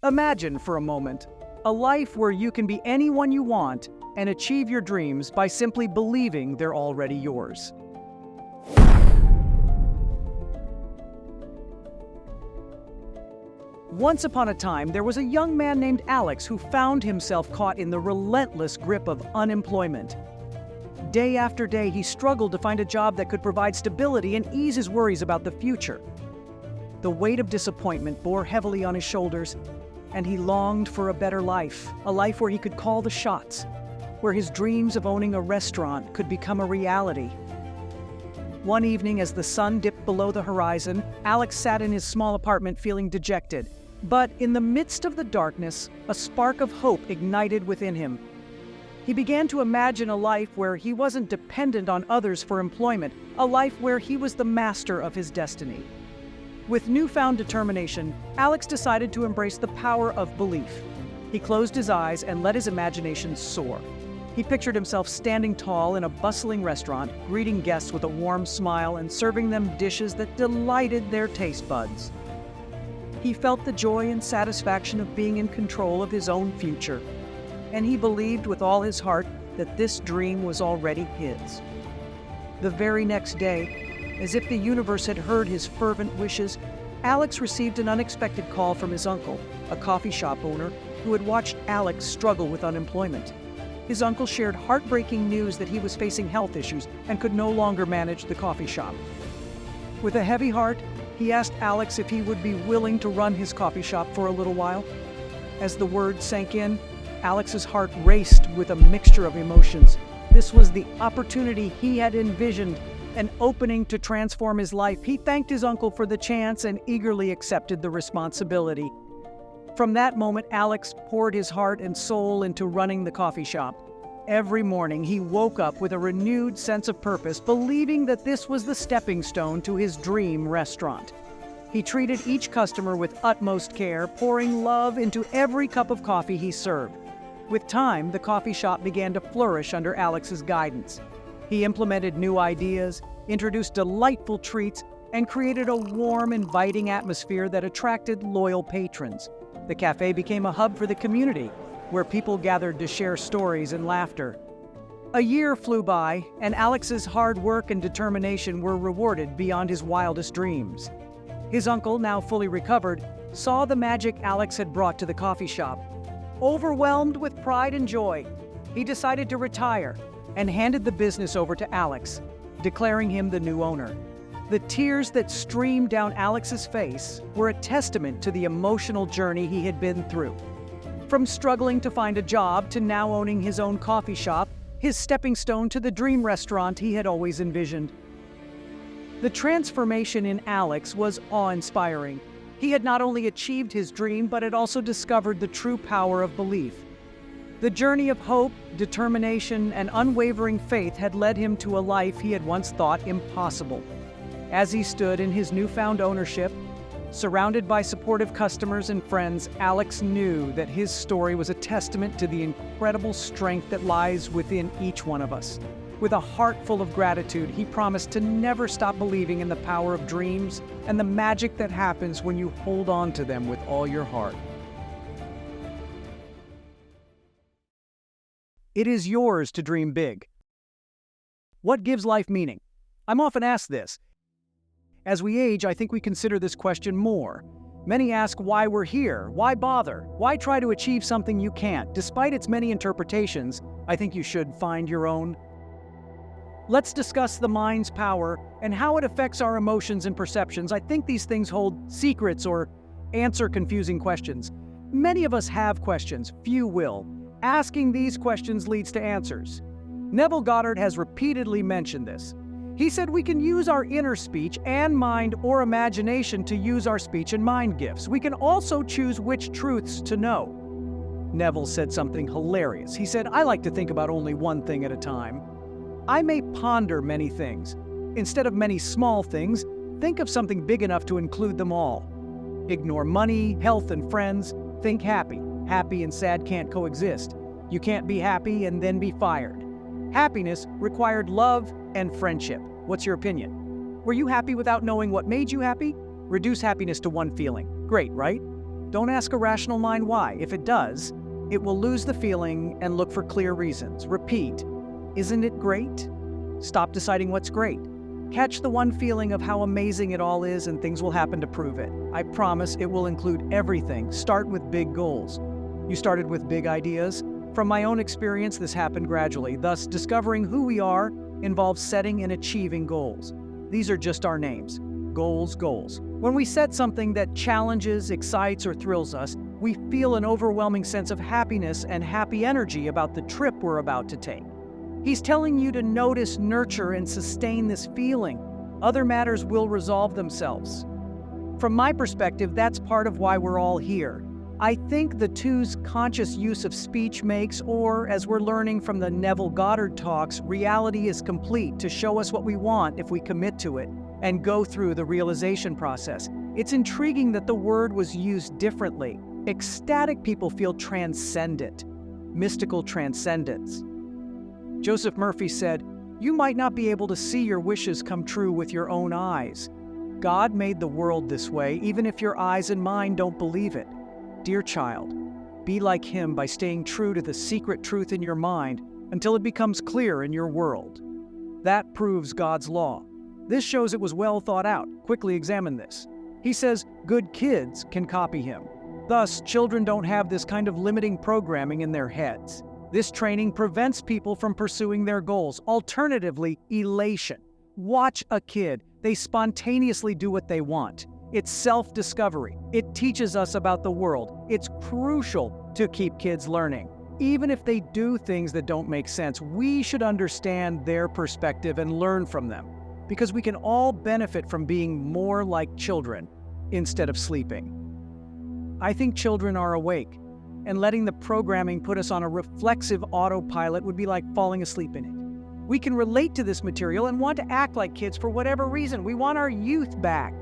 Imagine for a moment a life where you can be anyone you want and achieve your dreams by simply believing they're already yours. Once upon a time, there was a young man named Alex who found himself caught in the relentless grip of unemployment. Day after day, he struggled to find a job that could provide stability and ease his worries about the future. The weight of disappointment bore heavily on his shoulders, and he longed for a better life, a life where he could call the shots, where his dreams of owning a restaurant could become a reality. One evening, as the sun dipped below the horizon, Alex sat in his small apartment feeling dejected. But in the midst of the darkness, a spark of hope ignited within him. He began to imagine a life where he wasn't dependent on others for employment, a life where he was the master of his destiny. With newfound determination, Alex decided to embrace the power of belief. He closed his eyes and let his imagination soar. He pictured himself standing tall in a bustling restaurant, greeting guests with a warm smile and serving them dishes that delighted their taste buds. He felt the joy and satisfaction of being in control of his own future, and he believed with all his heart that this dream was already his. The very next day, as if the universe had heard his fervent wishes, Alex received an unexpected call from his uncle, a coffee shop owner who had watched Alex struggle with unemployment. His uncle shared heartbreaking news that he was facing health issues and could no longer manage the coffee shop. With a heavy heart, he asked Alex if he would be willing to run his coffee shop for a little while. As the word sank in, Alex's heart raced with a mixture of emotions. This was the opportunity he had envisioned, an opening to transform his life. He thanked his uncle for the chance and eagerly accepted the responsibility. From that moment, Alex poured his heart and soul into running the coffee shop. Every morning, he woke up with a renewed sense of purpose, believing that this was the stepping stone to his dream restaurant. He treated each customer with utmost care, pouring love into every cup of coffee he served. With time, the coffee shop began to flourish under Alex's guidance. He implemented new ideas, introduced delightful treats, and created a warm, inviting atmosphere that attracted loyal patrons. The cafe became a hub for the community, where people gathered to share stories and laughter. A year flew by, and Alex's hard work and determination were rewarded beyond his wildest dreams. His uncle, now fully recovered, saw the magic Alex had brought to the coffee shop. Overwhelmed with pride and joy, he decided to retire and handed the business over to Alex, declaring him the new owner. The tears that streamed down Alex's face were a testament to the emotional journey he had been through. From struggling to find a job to now owning his own coffee shop, his stepping stone to the dream restaurant he had always envisioned. The transformation in Alex was awe-inspiring. He had not only achieved his dream, but had also discovered the true power of belief. The journey of hope, determination, and unwavering faith had led him to a life he had once thought impossible. As he stood in his newfound ownership, surrounded by supportive customers and friends, Alex knew that his story was a testament to the incredible strength that lies within each one of us. With a heart full of gratitude, he promised to never stop believing in the power of dreams and the magic that happens when you hold on to them with all your heart. It is yours to dream big. What gives life meaning? I'm often asked this. As we age, I think we consider this question more. Many ask why we're here, why bother, why try to achieve something you can't? Despite its many interpretations, I think you should find your own. Let's discuss the mind's power and how it affects our emotions and perceptions. I think these things hold secrets or answer confusing questions. Many of us have questions, few will. Asking these questions leads to answers. Neville Goddard has repeatedly mentioned this. He said we can use our inner speech and mind or imagination to use our speech and mind gifts. We can also choose which truths to know. Neville said something hilarious. He said, I like to think about only one thing at a time. I may ponder many things. Instead of many small things, think of something big enough to include them all. Ignore money, health, and friends. Think happy. Happy and sad can't coexist. You can't be happy and then be fired. Happiness required love and friendship. What's your opinion? Were you happy without knowing what made you happy? Reduce happiness to one feeling. Great, right? Don't ask a rational mind why. If it does, it will lose the feeling and look for clear reasons. Repeat, isn't it great? Stop deciding what's great. Catch the one feeling of how amazing it all is, and things will happen to prove it. I promise it will include everything. Start with big goals. You started with big ideas? From my own experience, this happened gradually. Thus, discovering who we are involves setting and achieving goals. These are just our names. Goals, goals. When we set something that challenges, excites, or thrills us, we feel an overwhelming sense of happiness and happy energy about the trip we're about to take. He's telling you to notice, nurture, and sustain this feeling. Other matters will resolve themselves. From my perspective, that's part of why we're all here. I think the two's conscious use of speech makes, or as we're learning from the Neville Goddard talks, reality is complete to show us what we want if we commit to it and go through the realization process. It's intriguing that the word was used differently. Ecstatic people feel transcendent, mystical transcendence. Joseph Murphy said, "You might not be able to see your wishes come true with your own eyes. God made the world this way, even if your eyes and mind don't believe it. Dear child, be like Him by staying true to the secret truth in your mind until it becomes clear in your world. That proves God's law. This shows it was well thought out. Quickly examine this." He says good kids can copy Him. Thus, children don't have this kind of limiting programming in their heads. This training prevents people from pursuing their goals. Alternatively, elation. Watch a kid. They spontaneously do what they want. It's self-discovery. It teaches us about the world. It's crucial to keep kids learning. Even if they do things that don't make sense, we should understand their perspective and learn from them, because we can all benefit from being more like children instead of sleeping. I think children are awake, and letting the programming put us on a reflexive autopilot would be like falling asleep in it. We can relate to this material and want to act like kids for whatever reason. We want our youth back.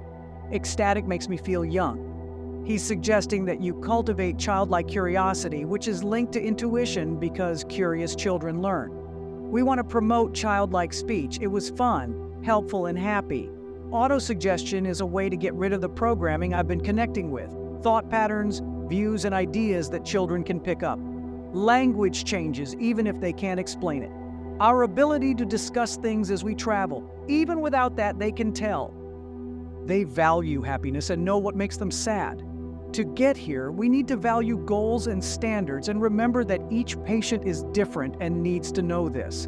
Ecstatic makes me feel young. He's suggesting that you cultivate childlike curiosity, which is linked to intuition because curious children learn. We want to promote childlike speech. It was fun, helpful, and happy. Autosuggestion is a way to get rid of the programming I've been connecting with. Thought patterns, views, and ideas that children can pick up. Language changes even if they can't explain it. Our ability to discuss things as we travel, even without that, they can tell. They value happiness and know what makes them sad. To get here, we need to value goals and standards and remember that each patient is different and needs to know this.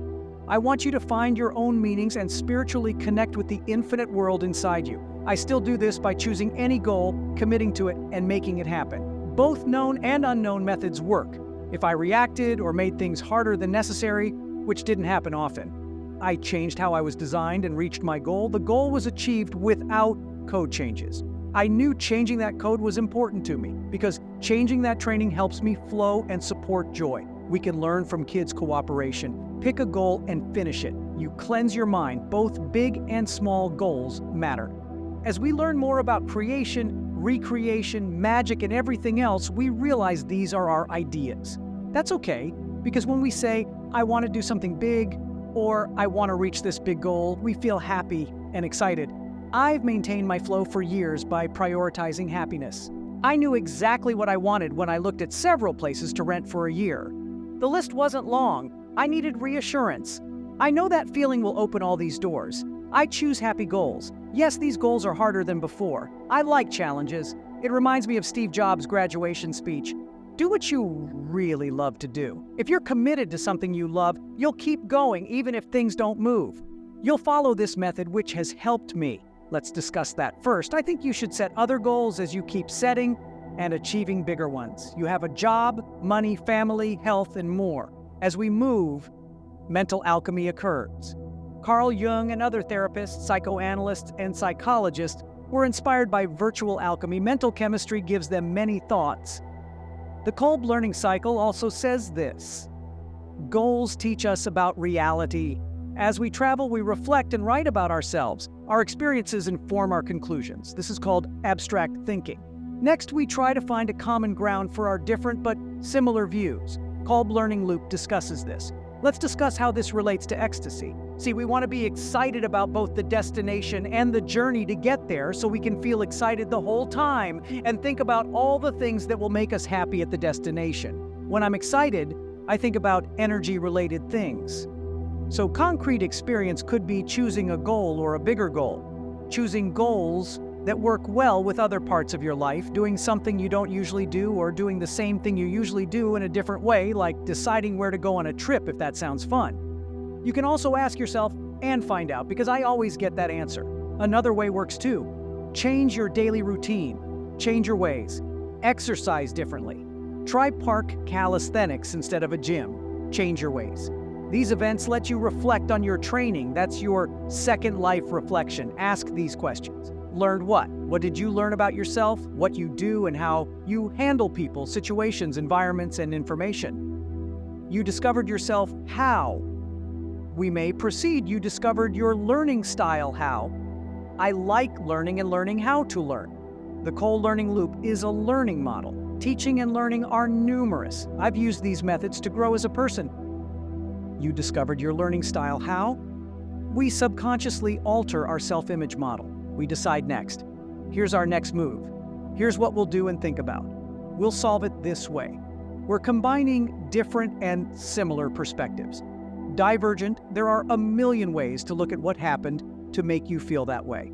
I want you to find your own meanings and spiritually connect with the infinite world inside you. I still do this by choosing any goal, committing to it, and making it happen. Both known and unknown methods work. If I reacted or made things harder than necessary, which didn't happen often, I changed how I was designed and reached my goal. The goal was achieved without code changes. I knew changing that code was important to me because changing that training helps me flow and support joy. We can learn from kids' cooperation. Pick a goal and finish it. You cleanse your mind. Both big and small goals matter. As we learn more about creation, recreation, magic, and everything else, we realize these are our ideas. That's okay, because when we say, I want to do something big, or I want to reach this big goal, we feel happy and excited. I've maintained my flow for years by prioritizing happiness. I knew exactly what I wanted when I looked at several places to rent for a year. The list wasn't long. I needed reassurance. I know that feeling will open all these doors. I choose happy goals. Yes, these goals are harder than before. I like challenges. It reminds me of Steve Jobs' graduation speech. Do what you really love to do. If you're committed to something you love, you'll keep going even if things don't move. You'll follow this method, which has helped me. Let's discuss that first. I think you should set other goals as you keep setting and achieving bigger ones. You have a job, money, family, health, and more. As we move, mental alchemy occurs. Carl Jung and other therapists, psychoanalysts, and psychologists were inspired by virtual alchemy. Mental chemistry gives them many thoughts. The Kolb learning cycle also says this: goals teach us about reality. As we travel, we reflect and write about ourselves. Our experiences inform our conclusions. This is called abstract thinking. Next, we try to find a common ground for our different but similar views. Kolb Learning Loop discusses this. Let's discuss how this relates to ecstasy. See, we want to be excited about both the destination and the journey to get there so we can feel excited the whole time and think about all the things that will make us happy at the destination. When I'm excited, I think about energy-related things. So concrete experience could be choosing a goal or a bigger goal. Choosing goals that work well with other parts of your life, doing something you don't usually do or doing the same thing you usually do in a different way, like deciding where to go on a trip if that sounds fun. You can also ask yourself and find out, because I always get that answer. Another way works too. Change your daily routine. Change your ways. Exercise differently. Try park calisthenics instead of a gym. Change your ways. These events let you reflect on your training. That's your second life reflection. Ask these questions. Learned what? What did you learn about yourself, what you do, and how you handle people, situations, environments, and information? You discovered yourself how? We may proceed. You discovered your learning style how? I like learning and learning how to learn. The Cole learning loop is a learning model. Teaching and learning are numerous. I've used these methods to grow as a person. You discovered your learning style how? We subconsciously alter our self-image model. We decide next. Here's our next move. Here's what we'll do and think about. We'll solve it this way. We're combining different and similar perspectives. Divergent, there are a million ways to look at what happened to make you feel that way.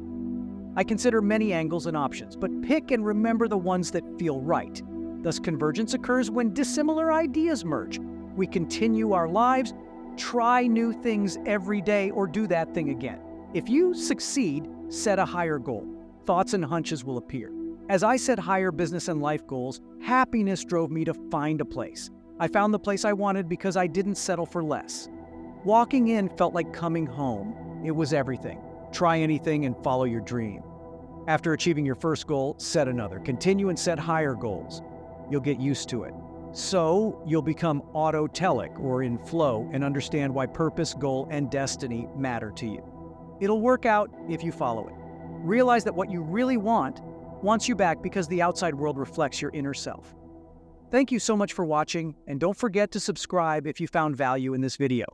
I consider many angles and options, but pick and remember the ones that feel right. Thus, convergence occurs when dissimilar ideas merge. We continue our lives, try new things every day, or do that thing again. If you succeed, set a higher goal. Thoughts and hunches will appear. As I set higher business and life goals, happiness drove me to find a place. I found the place I wanted because I didn't settle for less. Walking in felt like coming home. It was everything. Try anything and follow your dream. After achieving your first goal, set another. Continue and set higher goals. You'll get used to it. So you'll become autotelic or in flow and understand why purpose, goal, and destiny matter to you. It'll work out if you follow it. Realize that what you really wants you back because the outside world reflects your inner self. Thank you so much for watching, and don't forget to subscribe if you found value in this video.